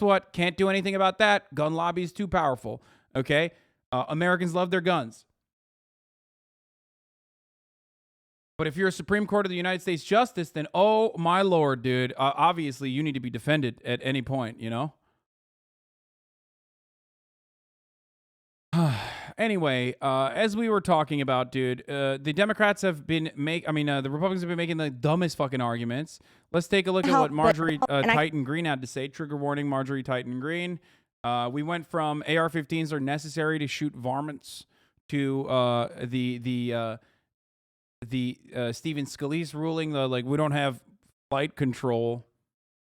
what? Can't do anything about that. Gun lobby is too powerful. Okay? Americans love their guns. But if you're a Supreme Court of the United States Justice, then, oh my Lord, dude, obviously you need to be defended at any point, you know? Anyway, as we were talking about, dude, the Democrats have been the Republicans have been making the dumbest fucking arguments. Let's take a look at what Marjorie Titan Greene had to say. Trigger warning, Marjorie Titan Greene. We went from AR-15s are necessary to shoot varmints to Stephen Scalise ruling, we don't have flight control,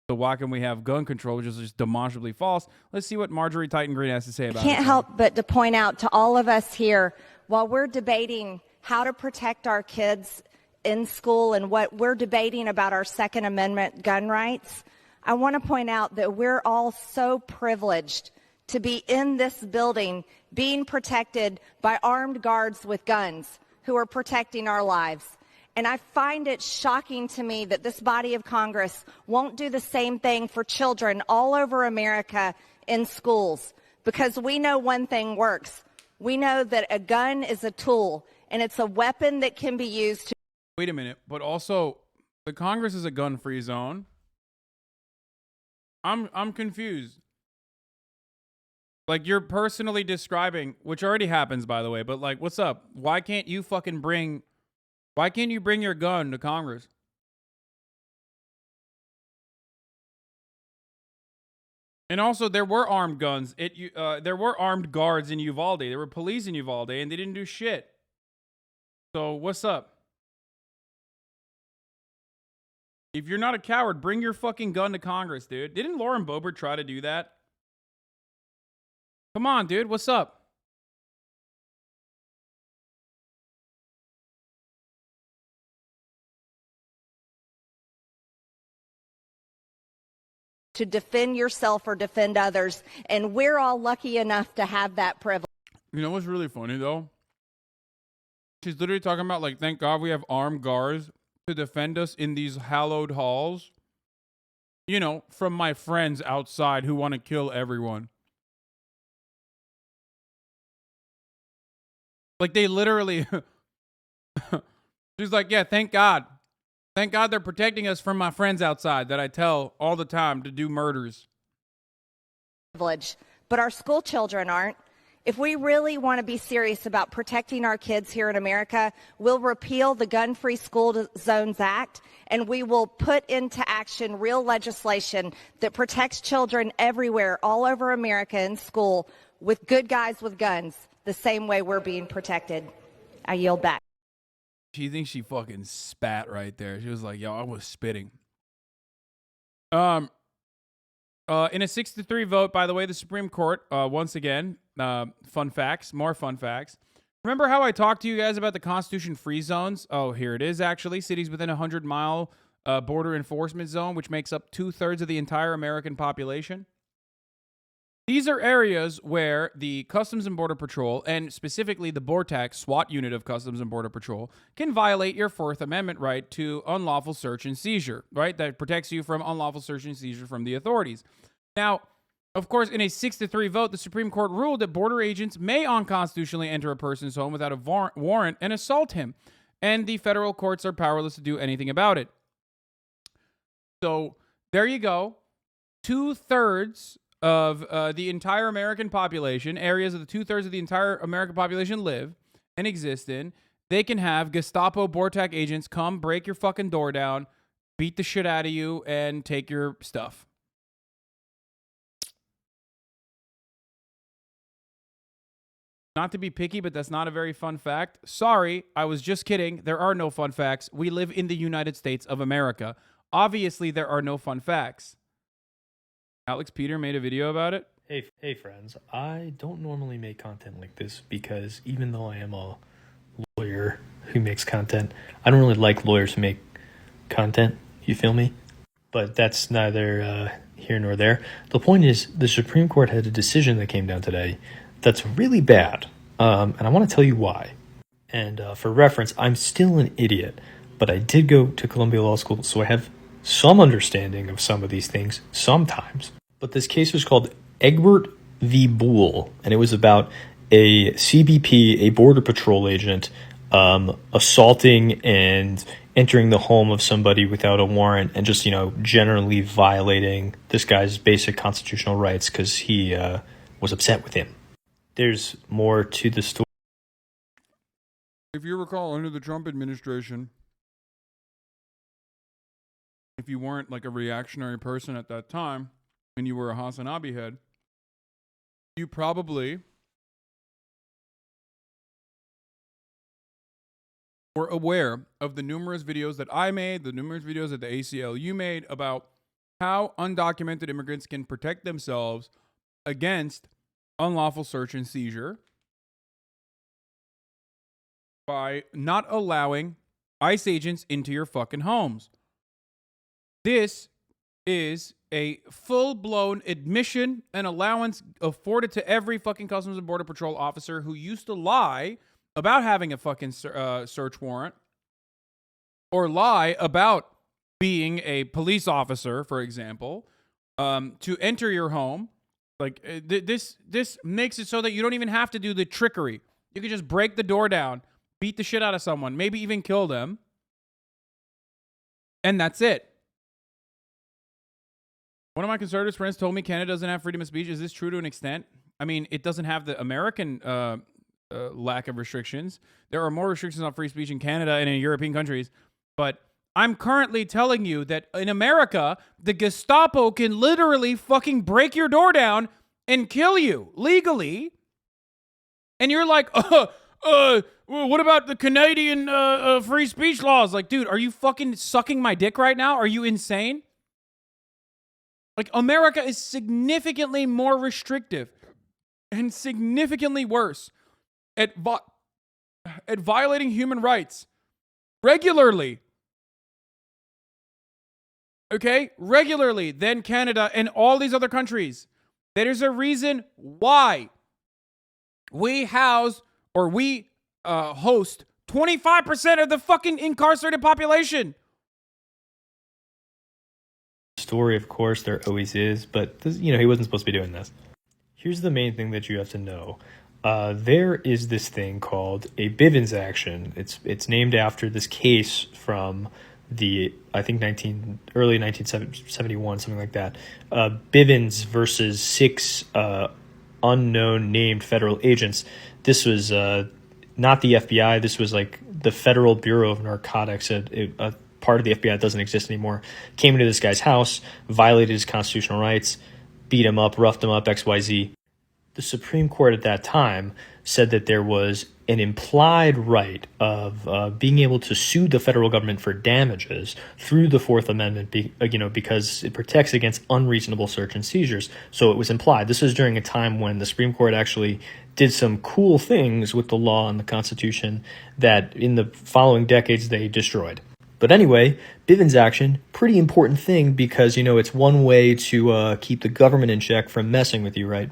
so why can we have gun control, which is just demonstrably false. Let's see what Marjorie Titan Greene has to say about it. I can't help but to point out to all of us here, while we're debating how to protect our kids in school and what we're debating about our Second Amendment gun rights, I want to point out that we're all so privileged to be in this building being protected by armed guards with guns who are protecting our lives. And I find it shocking to me that this body of Congress won't do the same thing for children all over America in schools, because we know one thing works. We know that a gun is a tool, and it's a weapon that can be used to... Wait a minute, but also, the Congress is a gun-free zone. I'm confused. Like, you're personally describing, which already happens, by the way, but like, what's up? Why can't you bring your gun to Congress? And also, there were armed guns. There were armed guards in Uvalde. There were police in Uvalde, and they didn't do shit. So, what's up? If you're not a coward, bring your fucking gun to Congress, dude. Didn't Lauren Boebert try to do that? Come on, dude. What's up? To defend yourself or defend others, and we're all lucky enough to have that privilege. You know what's really funny, though? She's literally talking about, like, thank God we have armed guards to defend us in these hallowed halls. You know, from my friends outside who want to kill everyone. Like, they literally... She's like, yeah, thank God. Thank God they're protecting us from my friends outside that I tell all the time to do murders. But our school children aren't. If we really want to be serious about protecting our kids here in America, we'll repeal the Gun-Free School Zones Act, and we will put into action real legislation that protects children everywhere, all over America in school, with good guys with guns, the same way we're being protected. I yield back. She thinks she fucking spat right there. She was like, yo, I was spitting. In a 6-3 vote, by the way, the Supreme Court, once again, fun facts, more fun facts. Remember how I talked to you guys about the Constitution-free zones? Oh, here it is, actually. Cities within a 100-mile border enforcement zone, which makes up 2/3 of the entire American population. These are areas where the Customs and Border Patrol, and specifically the BORTAC SWAT unit of Customs and Border Patrol, can violate your Fourth Amendment right to unlawful search and seizure, right? That protects you from unlawful search and seizure from the authorities. Now, of course, in a 6-3 vote, the Supreme Court ruled that border agents may unconstitutionally enter a person's home without a warrant and assault him, and the federal courts are powerless to do anything about it. So, there you go. 2/3 of the entire American population, areas of the 2/3 of the entire American population live and exist in, they can have Gestapo BORTAC agents come break your fucking door down, beat the shit out of you, and take your stuff. Not to be picky, but that's not a very fun fact. Sorry, I was just kidding. There are no fun facts. We live in the United States of America. Obviously, there are no fun facts. Alex Peter made a video about it. Hey friends, I don't normally make content like this because even though I am a lawyer who makes content, I don't really like lawyers who make content, you feel me? But that's neither here nor there. The point is, the Supreme Court had a decision that came down today that's really bad, and I want to tell you why. And for reference, I'm still an idiot, but I did go to Columbia Law School, so I have some understanding of some of these things sometimes. But this case was called Egbert v. Boole, and it was about a CBP, a Border Patrol agent, assaulting and entering the home of somebody without a warrant and just, generally violating this guy's basic constitutional rights because he was upset with him. There's more to the story. If you recall, under the Trump administration, if you weren't like a reactionary person at that time and you were a Hasanabi head, you probably were aware of the numerous videos that I made, the numerous videos that the ACLU made about how undocumented immigrants can protect themselves against unlawful search and seizure by not allowing ICE agents into your fucking homes. This is a full-blown admission and allowance afforded to every fucking Customs and Border Patrol officer who used to lie about having a fucking search warrant or lie about being a police officer, for example, to enter your home. Like this makes it so that you don't even have to do the trickery. You can just break the door down, beat the shit out of someone, maybe even kill them, and that's it. One of my conservative friends told me Canada doesn't have freedom of speech. Is this true to an extent? I mean, it doesn't have the American lack of restrictions. There are more restrictions on free speech in Canada and in European countries. But I'm currently telling you that in America, the Gestapo can literally fucking break your door down and kill you legally. And you're like, what about the Canadian free speech laws? Like, dude, are you fucking sucking my dick right now? Are you insane? Like, America is significantly more restrictive and significantly worse at violating human rights regularly. Okay? Regularly than Canada and all these other countries. There's a reason why we house or we host 25% of the fucking incarcerated population. Story, of course, there always is, but this, he wasn't supposed to be doing this. Here's the main thing that you have to know. There is this thing called a Bivens action. It's named after this case from the, I think, early 1971, something like that. Bivens versus 6 unknown named federal agents. This was not the FBI. This was like the Federal Bureau of Narcotics, a part of the FBI that doesn't exist anymore, came into this guy's house, violated his constitutional rights, beat him up, roughed him up, XYZ. The Supreme Court at that time said that there was an implied right of being able to sue the federal government for damages through the Fourth Amendment, because it protects against unreasonable search and seizures. So it was implied. This is during a time when the Supreme Court actually did some cool things with the law and the Constitution that in the following decades they destroyed. But anyway, Bivens action, pretty important thing because, it's one way to keep the government in check from messing with you, right?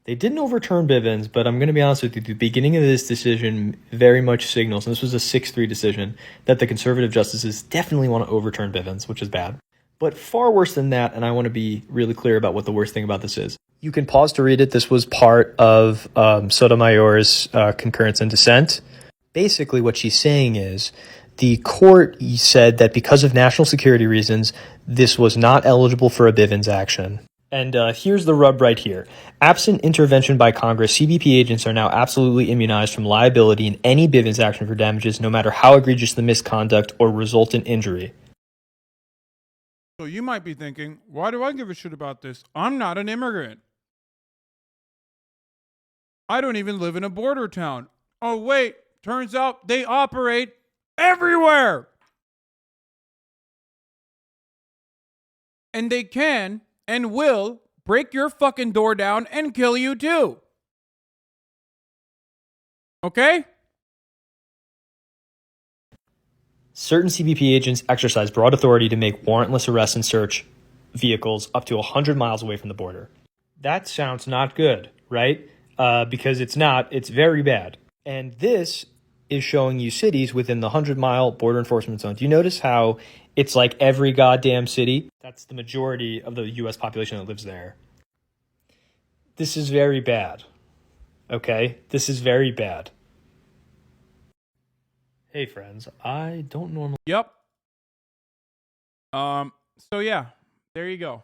They didn't overturn Bivens, but I'm going to be honest with you, the beginning of this decision very much signals, and this was a 6-3 decision, that the conservative justices definitely want to overturn Bivens, which is bad. But far worse than that, and I want to be really clear about what the worst thing about this is. You can pause to read it. This was part of Sotomayor's concurrence and dissent. Basically, what she's saying is, the court said that because of national security reasons, this was not eligible for a Bivens action. And here's the rub right here. Absent intervention by Congress, CBP agents are now absolutely immunized from liability in any Bivens action for damages, no matter how egregious the misconduct or resultant injury. So you might be thinking, why do I give a shit about this? I'm not an immigrant. I don't even live in a border town. Oh, wait, turns out they operate everywhere. And they can and will break your fucking door down and kill you too. Okay? Certain CBP agents exercise broad authority to make warrantless arrests and search vehicles up to 100 miles away from the border. That sounds not good, right? Because it's not. It's very bad. And this is showing you cities within the 100-mile border enforcement zone. Do you notice how It's like every goddamn city. That's the majority of the U.S. population that lives there. This is very bad. Okay? This is very bad. Hey, friends. I don't normally... Yep. So yeah, there you go.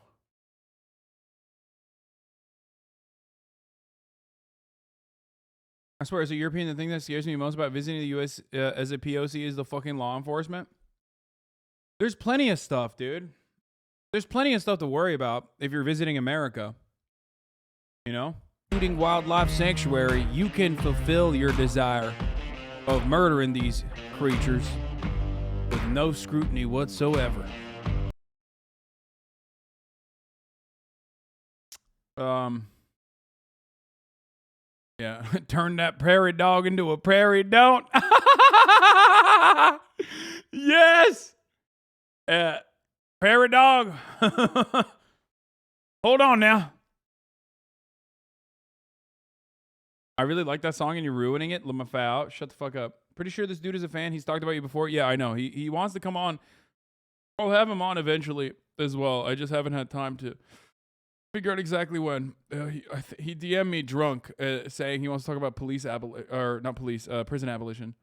I swear, as a European, the thing that scares me most about visiting the U.S. As a POC is the fucking law enforcement. There's plenty of stuff, dude. There's plenty of stuff to worry about if you're visiting America. You know? Shooting wildlife sanctuary, you can fulfill your desire of murdering these creatures with no scrutiny whatsoever. Yeah, turn that prairie dog into a prairie don't. Yes. Prairie dog. Hold on now. I really like that song and you're ruining it. Let me out. Shut the fuck up. Pretty sure this dude is a fan. He's talked about you before. Yeah, I know. He wants to come on. I'll have him on eventually as well. I just haven't had time to figure out exactly when. He DM'd me drunk saying he wants to talk about prison abolition.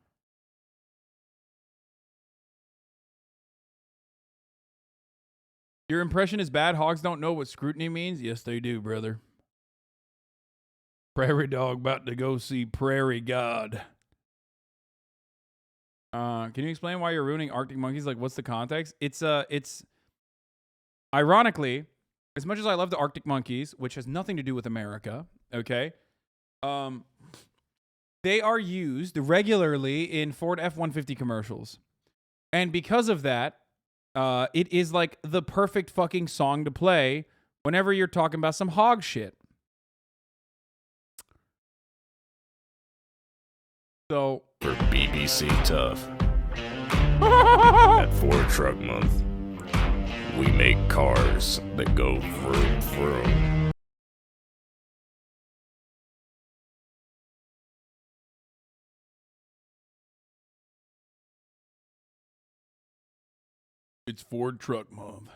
Your impression is bad. Hogs don't know what scrutiny means. Yes, they do, brother. Prairie dog about to go see Prairie God. Can you explain why you're ruining Arctic monkeys? Like, what's the context? It's ironically, as much as I love the Arctic monkeys, which has nothing to do with America, okay? They are used regularly in Ford F-150 commercials. And because of that, it is like the perfect fucking song to play whenever you're talking about some hog shit. So for BBC Tough at Ford Truck Month, we make cars that go vroom vroom. it's Ford Truck Month.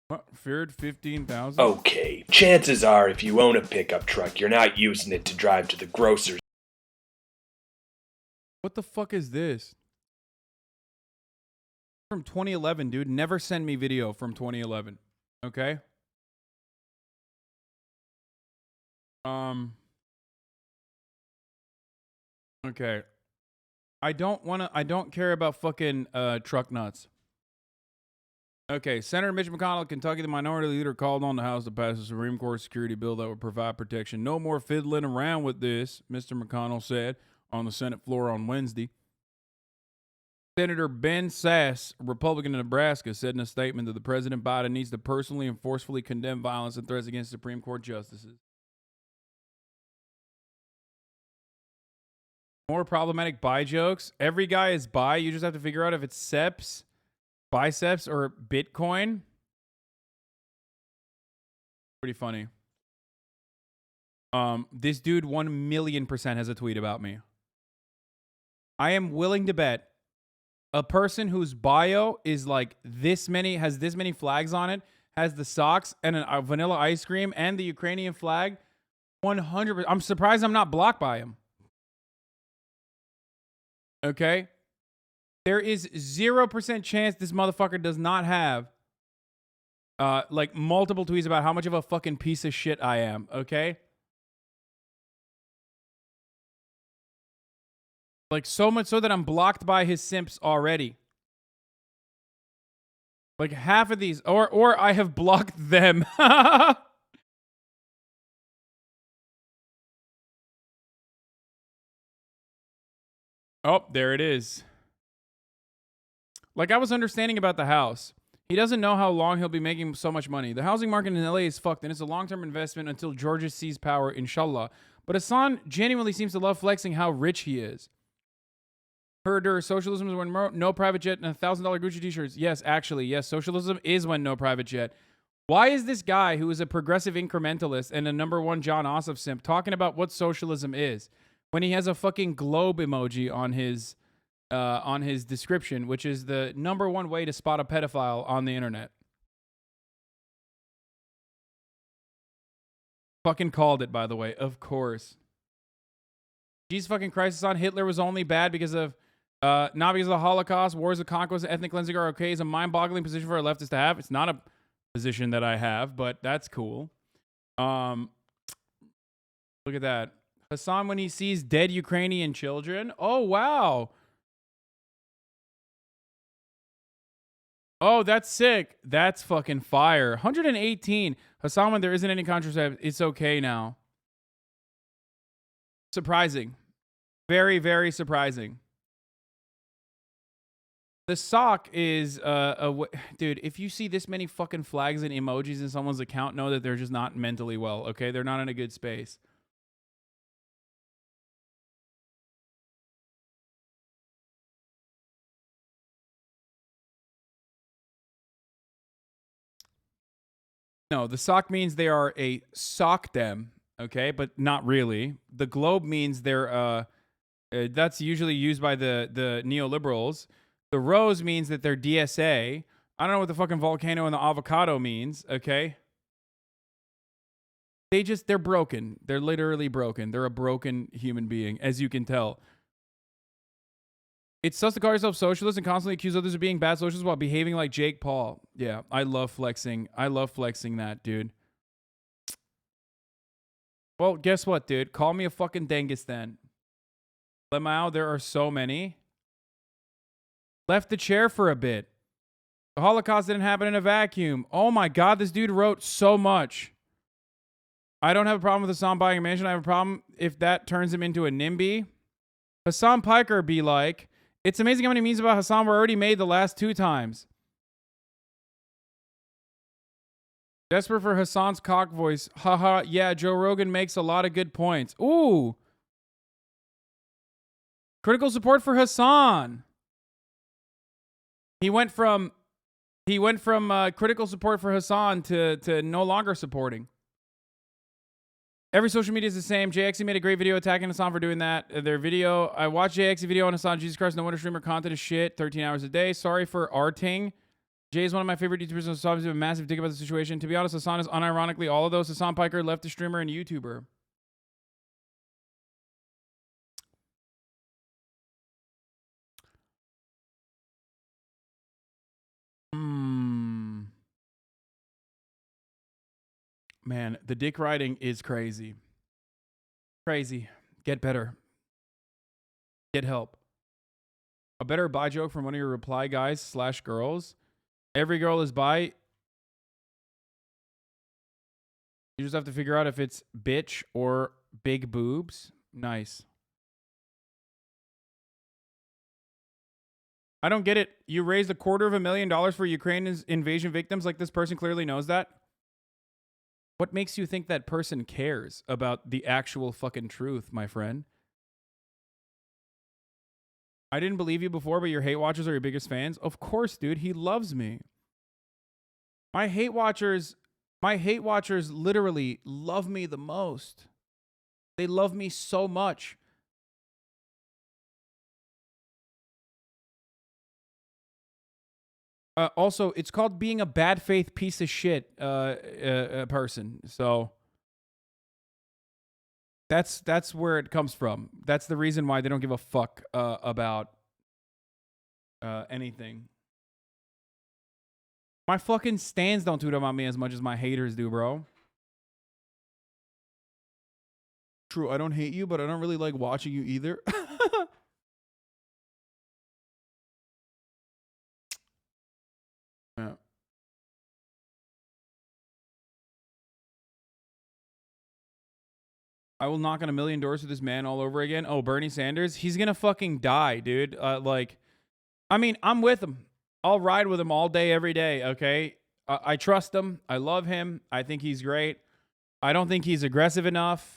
What? Feared 15,000? Okay, chances are if you own a pickup truck, you're not using it to drive to the grocery. What the fuck is this? From 2011, dude. Never send me video from 2011. Okay? Okay. I don't care about fucking truck nuts. Okay, Senator Mitch McConnell of Kentucky, the minority leader, called on the House to pass a Supreme Court security bill that would provide protection. No more fiddling around with this, Mr. McConnell said on the Senate floor on Wednesday. Senator Ben Sass, a Republican of Nebraska, said in a statement that the President Biden needs to personally and forcefully condemn violence and threats against Supreme Court justices. More problematic bi jokes. Every guy is bi. You just have to figure out if it's seps, biceps, or Bitcoin. Pretty funny. This dude 1,000,000% has a tweet about me. I am willing to bet a person whose bio is like this many, has this many flags on it, has the socks and a vanilla ice cream and the Ukrainian flag. 100%. I'm surprised I'm not blocked by him. Okay? There is 0% chance this motherfucker does not have like multiple tweets about how much of a fucking piece of shit I am. Okay? Like, so much so that I'm blocked by his simps already. Like, half of these. Or I have blocked them. Oh, there it is. Like, I was understanding about the house. He doesn't know how long he'll be making so much money. The housing market in LA is fucked, and it's a long-term investment until Georgia sees power, inshallah. But Hassan genuinely seems to love flexing how rich he is. Herder, socialism is when no private jet and $1,000 Gucci t-shirts. Yes, actually, yes, socialism is when no private jet. Why is this guy who is a progressive incrementalist and a #1 John Ossoff simp talking about what socialism is when he has a fucking globe emoji on his on his description, which is the #1 way to spot a pedophile on the internet. Fucking called it, by the way. Of course. Jesus fucking Christ, Hassan. Hitler was only bad because of, not because of the Holocaust. Wars of conquest, ethnic cleansing are okay. It's a mind-boggling position for a leftist to have. It's not a position that I have, but that's cool. Look at that. Hassan when he sees dead Ukrainian children. Oh, wow. Oh, that's sick. That's fucking fire. 118. Hassan, when there isn't any contraception, it's okay now. Surprising. Very, very surprising. The sock is, dude, if you see this many fucking flags and emojis in someone's account, know that they're just not mentally well, okay? They're not in a good space. No, the sock means they are a sock dem, okay, but not really. The globe means they're that's usually used by the neoliberals. The rose means that they're DSA. I don't know what the fucking volcano and the avocado means, okay? They're broken. They're literally broken. They're a broken human being, as you can tell. It's sus to call yourself socialist and constantly accuse others of being bad socialists while behaving like Jake Paul. Yeah, I love flexing. I love flexing that, dude. Well, guess what, dude? Call me a fucking dingus then. Lemao, there are so many. Left the chair for a bit. The Holocaust didn't happen in a vacuum. Oh my God, this dude wrote so much. I don't have a problem with Hassan buying a mansion. I have a problem if that turns him into a NIMBY. Hassan Piker be like, it's amazing how many memes about Hassan were already made the last 2 times. Desperate for Hassan's cock voice. Haha, yeah, Joe Rogan makes a lot of good points. Ooh. Critical support for Hassan. He went from critical support for Hassan to no longer supporting. Every social media is the same. JXE made a great video attacking Hassan for doing that. Their video, I watched JXE video on Hassan. Jesus Christ, no wonder streamer content is shit. 13 hours a day. Sorry for arting. Jay is one of my favorite YouTubers, and Hassan has a massive dick about the situation. To be honest, Hassan is unironically all of those. Hassan Piker, left a streamer and YouTuber. Man, the dick riding is crazy. Crazy. Get better. Get help. A better bi joke from one of your reply guys / girls. Every girl is bi. You just have to figure out if it's bitch or big boobs. Nice. I don't get it. You raised $250,000 for Ukraine's invasion victims. Like, this person clearly knows that. What makes you think that person cares about the actual fucking truth, my friend? I didn't believe you before, but your hate watchers are your biggest fans. Of course, dude. He loves me. My hate watchers literally love me the most. They love me so much. Also, it's called being a bad faith piece of shit person. So that's where it comes from. That's the reason why they don't give a fuck about anything. My fucking stans don't tweet about me as much as my haters do, bro. True, I don't hate you, but I don't really like watching you either. Yeah. I will knock on a million doors with this man all over again. Oh, Bernie Sanders? He's gonna fucking die, dude. I mean, I'm with him. I'll ride with him all day, every day, okay? I trust him. I love him. I think he's great. I don't think he's aggressive enough.